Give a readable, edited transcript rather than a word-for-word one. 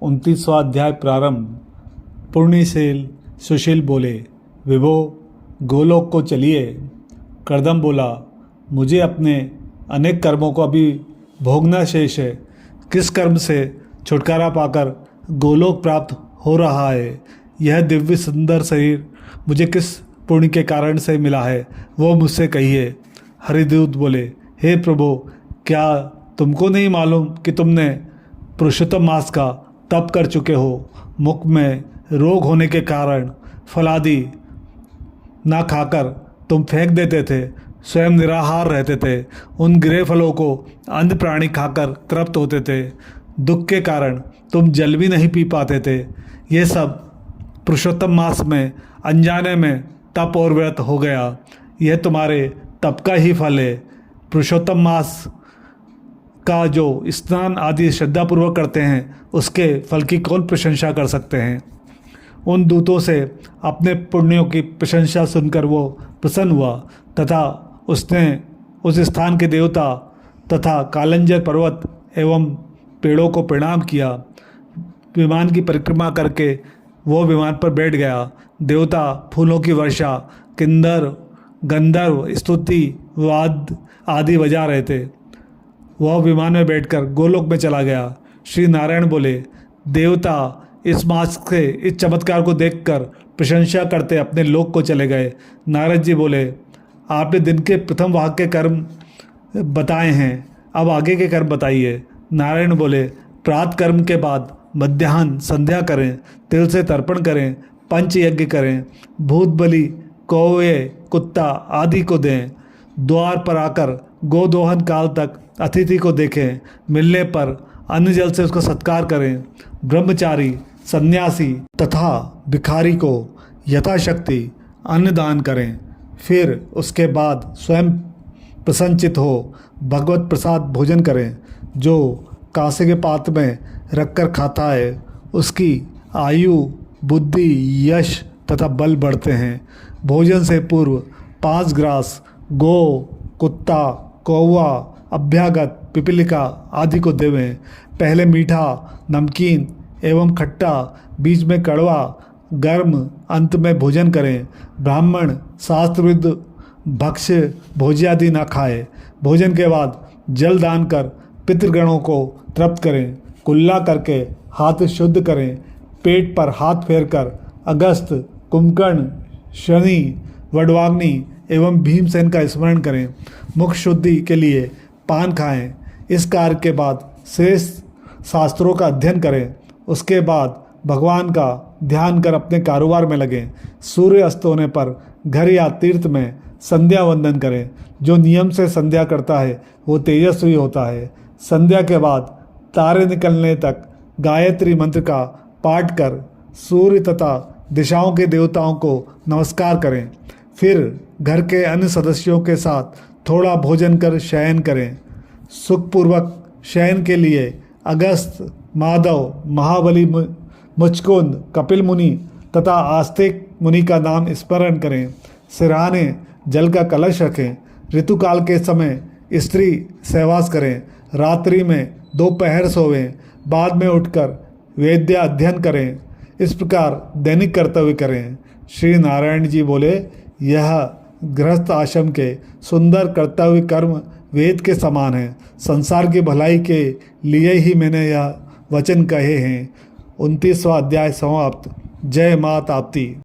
29वां अध्याय प्रारंभ। पुण्यशील सुशील बोले, विभो गोलोक को चलिए। कर्दम बोला, मुझे अपने अनेक कर्मों को अभी भोगना शेष है। किस कर्म से छुटकारा पाकर गोलोक प्राप्त हो रहा है? यह दिव्य सुंदर शरीर मुझे किस पुण्य के कारण से मिला है, वो मुझसे कहिए। हरिदूत बोले, हे प्रभु, क्या तुमको नहीं मालूम कि तुमने पुरुषोत्तम मास का तप कर चुके हो? मुख में रोग होने के कारण फलादि ना खाकर तुम फेंक देते थे, स्वयं निराहार रहते थे। उन गिरे फलों को अन्य प्राणी खाकर तृप्त होते थे। दुख के कारण तुम जल भी नहीं पी पाते थे। ये सब पुरुषोत्तम मास में अनजाने में तप और व्रत हो गया। यह तुम्हारे तप का ही फल है। पुरुषोत्तम मास का जो स्नान आदि श्रद्धापूर्वक करते हैं, उसके फल की कौन प्रशंसा कर सकते हैं? उन दूतों से अपने पुण्यों की प्रशंसा सुनकर वो प्रसन्न हुआ तथा उसने उस स्थान के देवता तथा कालंजर पर्वत एवं पेड़ों को प्रणाम किया। विमान की परिक्रमा करके वो विमान पर बैठ गया। देवता फूलों की वर्षा, किन्नर गंधर्व स्तुति वाद आदि बजा रहे थे। वह विमान में बैठकर गोलोक में चला गया। श्री नारायण बोले, देवता इस मास के इस चमत्कार को देखकर प्रशंसा करते अपने लोक को चले गए। नारद जी बोले, आपने दिन के प्रथम भाग के कर्म बताए हैं, अब आगे के कर्म बताइए। नारायण बोले, प्रातः कर्म के बाद मध्याह्न संध्या करें, तिल से तर्पण करें, पंच यज्ञ करें, भूत बलि कौवे कुत्ता आदि को दें। द्वार पर आकर गोदोहन काल तक अतिथि को देखें, मिलने पर अन्न जल से उसका सत्कार करें। ब्रह्मचारी सन्यासी तथा भिखारी को यथाशक्ति अन्न दान करें। फिर उसके बाद स्वयं प्रसन्नचित हो भगवत प्रसाद भोजन करें। जो कांसे के पात्र में रखकर खाता है, उसकी आयु बुद्धि यश तथा बल बढ़ते हैं। भोजन से पूर्व 5 ग्रास गो कुत्ता कौवा अभ्यागत पिपीलिका आदि को देवें। पहले मीठा नमकीन एवं खट्टा, बीच में कड़वा गर्म, अंत में भोजन करें। ब्राह्मण शास्त्रविद भक्ष्य भोज्यादि न खाए। भोजन के बाद जल दान कर पितृगणों को तृप्त करें। कुल्ला करके हाथ शुद्ध करें। पेट पर हाथ फेरकर अगस्त कुंभकर्ण शनि वडवाग्नि एवं भीमसेन का स्मरण करें। मुख शुद्धि के लिए पान खाएं। इस कार्य के बाद श्रेष्ठ शास्त्रों का अध्ययन करें। उसके बाद भगवान का ध्यान कर अपने कारोबार में लगें। सूर्य अस्त होने पर घर या तीर्थ में संध्या वंदन करें। जो नियम से संध्या करता है वो तेजस्वी होता है। संध्या के बाद तारे निकलने तक गायत्री मंत्र का पाठ कर सूर्य तथा दिशाओं के देवताओं को नमस्कार करें। फिर घर के अन्य सदस्यों के साथ थोड़ा भोजन कर शयन करें। सुखपूर्वक शयन के लिए अगस्त माधव महाबली मुचकुंद कपिल मुनि तथा आस्तिक मुनि का नाम स्मरण करें। सिरहाने जल का कलश रखें। ऋतुकाल के समय स्त्री सहवास करें। रात्रि में दोपहर सोवें। बाद में उठकर वेद्या अध्ययन करें। इस प्रकार दैनिक कर्तव्य करें। श्री नारायण जी बोले, यह गृहस्थ आश्रम के सुंदर कर्तव्य कर्म वेद के समान है। संसार की भलाई के लिए ही मैंने यह वचन कहे हैं। 29वां अध्याय समाप्त। जय मां ताप्ती।